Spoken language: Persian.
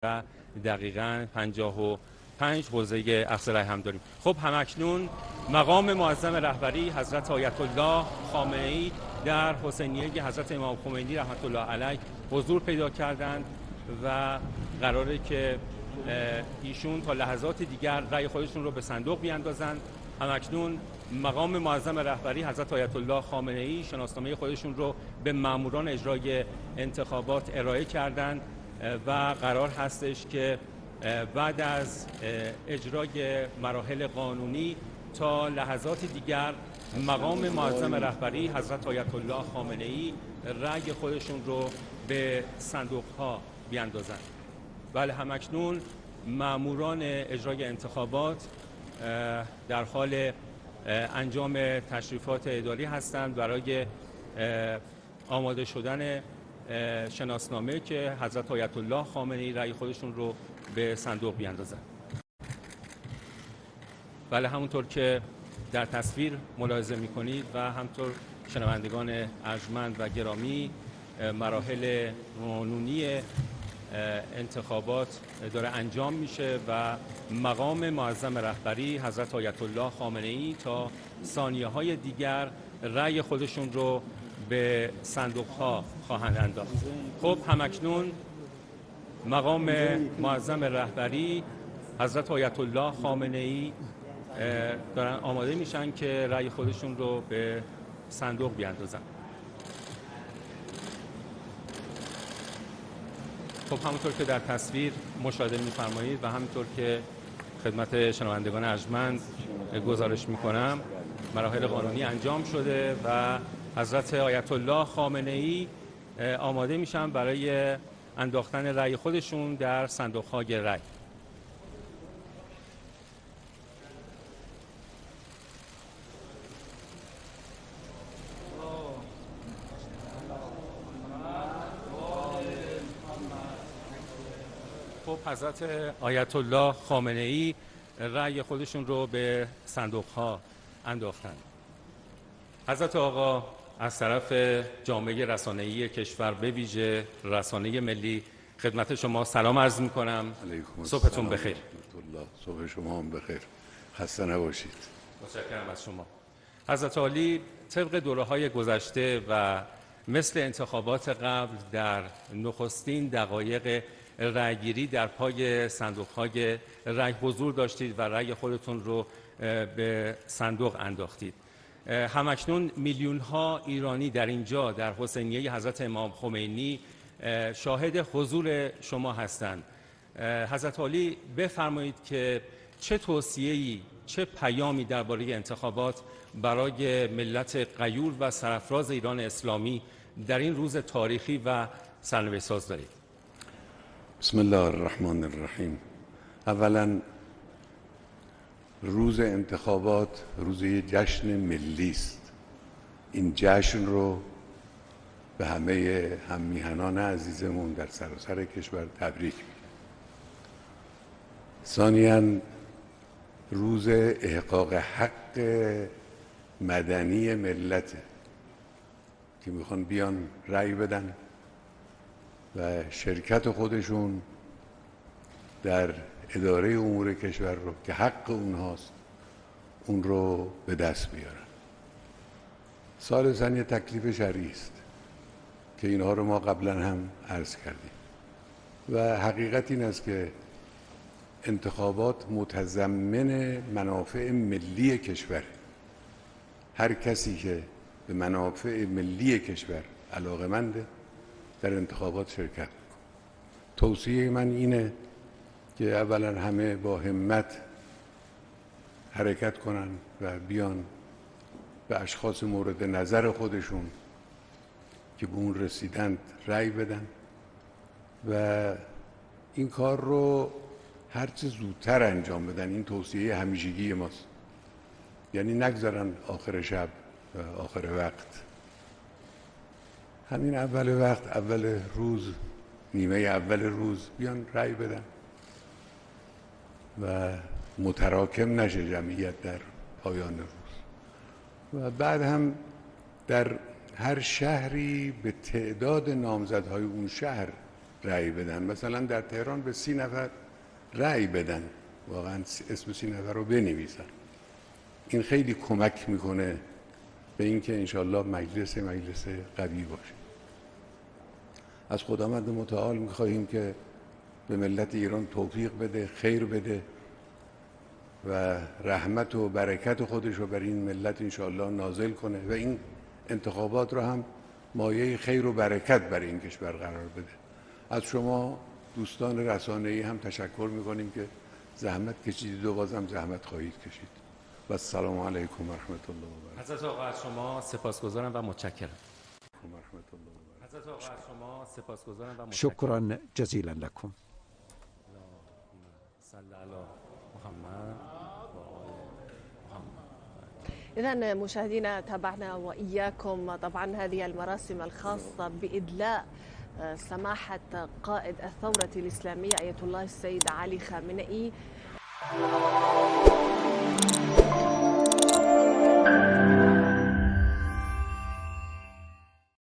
و دقیقاً 55 حوزه اخذ رأی هم داریم. خب همکنون مقام معظم رهبری حضرت آیت الله خامنه‌ای در حسینیه حضرت امام خمینی رحمت الله علیه حضور پیدا کردند و قراره که ایشون تا لحظات دیگر رأی خودشون رو به صندوق بیاندازند. همکنون مقام معظم رهبری حضرت آیت الله خامنه‌ای شناسنامه خودشون رو به ماموران اجرای انتخابات ارائه کردند و قرار هستش که بعد از اجرای مراحل قانونی تا لحظات دیگر مقام معظم رهبری حضرت آیت الله خامنه‌ای رأی خودشون رو به صندوق‌ها بیاندازند. بله همکنون ماموران اجرای انتخابات در حال انجام تشریفات اداری هستند برای آماده شدن شناسنامه که حضرت آیت الله خامنه‌ای رأی خودشون رو به صندوق بیاندازند. بله همونطور که در تصویر ملاحظه می‌کنید و همطور شنوندگان ارجمند و گرامی، مراحل قانونی انتخابات داره انجام میشه و مقام معظم رهبری حضرت آیت الله خامنه‌ای تا ثانیه‌های دیگر رأی خودشون رو به صندوق‌ها خواهند انداخت. خب همکنون مقام معظم رهبری حضرت آیت الله خامنه‌ای دارن آماده میشن که رأی خودشون رو به صندوق بیاندازن. خب همونطور که در تصویر مشاهده می‌فرمایید و همونطور که خدمت شنوندگان ارجمند گزارش می‌کنم، مراحل قانونی انجام شده و حضرت آیت الله خامنه‌ای آماده میشن برای انداختن رأی خودشون در صندوق‌های رأی. خب حضرت آیت الله خامنه‌ای رأی خودشون رو به صندوق‌ها انداختند. حضرت آقا از طرف جامعه رسانه‌ای کشور به ویژه رسانه ملی خدمت شما سلام عرض می‌کنم. صبحتون بخیر. صبح شما هم بخیر. خسته نباشید. متشکرم از شما. حضرت عالی طبق دوره‌های گذشته و مثل انتخابات قبل در نخستین دقایق رأیگیری در پای صندوق‌های رأی حضور داشتید و رأی خودتون رو به صندوق انداختید. همکنون میلیون‌ها ایرانی در اینجا در حسینیه حضرت امام خمینی شاهد حضور شما هستند. حضرت عالی بفرمایید که چه توصیه‌ای، چه پیامی درباره انتخابات برای ملت غیور و سرفراز ایران اسلامی در این روز تاریخی و سرنوشت‌ساز دارید؟ بسم الله الرحمن الرحیم. اولا روز انتخابات روز جشن ملی است. این جشن رو به همه هممیهنان عزیزمون در سراسر کشور تبریک میگم. ثانیاً روز احقاق حق مدنی ملت که میخوان بیان رأی بدن و شرکت خودشون در اداره امور کشور رو که حق اونهاست اون رو به دست بیارن. ثالثاً یه تکلیف شرعی است که اینها رو ما قبلا هم عرض کردیم و حقیقت این است که انتخابات متضمن منافع ملی کشور. هر کسی که به منافع ملی کشور علاقه‌منده در انتخابات شرکت میکنه. توصیه من اینه که اولا همه با همت حرکت کنن و بیان به اشخاص مورد نظر خودشون که به اون رسیدند رأی بدن و این کار رو هرچه زودتر انجام بدن. این توصیه همیشگی ماست، یعنی نگذارن آخر شب و آخر وقت. همین اول وقت، اول روز، نیمه اول روز بیان رأی بدن و متراکم نشه جمعیت در پایان روز. و بعد هم در هر شهری به تعداد نامزدهای اون شهر رأی بدن. مثلا در تهران به 30 نفر رأی بدن، واقعا اسم 30 نفر رو بنویسن. این خیلی کمک میکنه به اینکه انشالله مجلس قوی باشه. از خداوند متعال میخواهیم که به ملت ایران توفیق بده، خیر بده و رحمت و برکت خودش رو بر این ملت انشالله نازل کنه و این انتخابات رو هم مایه خیر و برکت برای این کشور قرار بده. از شما دوستان رسانه‌ای هم تشکر میکنیم که زحمت کشیدید و بازم زحمت خواهید کشید. و السلام علیکم و رحمت الله و برکاته. حضرت آقا از شما سپاسگزارم و متشکرم. حضرت آقا از شما سپاسگزارم و متشکرم. شكرا جزيلا لكم. صلی علی محمد و آل محمد. إذا مشاهدينا تابعنا وإياكم طبعا هذه المراسم الخاصة بإدلاء سماحة قائد الثورة الإسلامية آية الله السيد علي خامنئي.